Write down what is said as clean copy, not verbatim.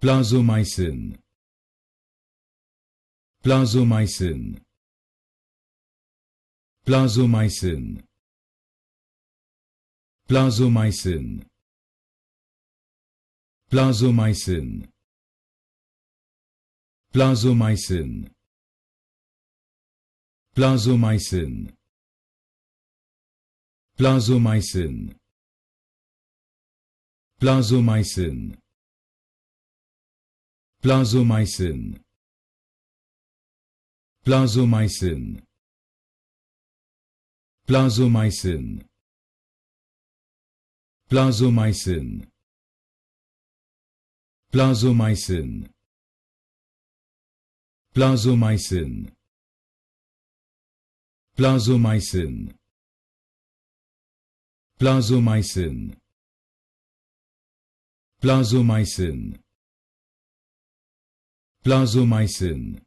Plazomicin. Plazomicin. Plazomicin. Plazomicin. Plazomicin. Plazomicin. Plazomicin. Plazomicin. Plazomicin. Plazomicin. Plazomicin. Plazomicin. Plazomicin. Plazomicin. Plazomicin. Plazomicin. Plazomicin. Plazomicin. Plazomicin.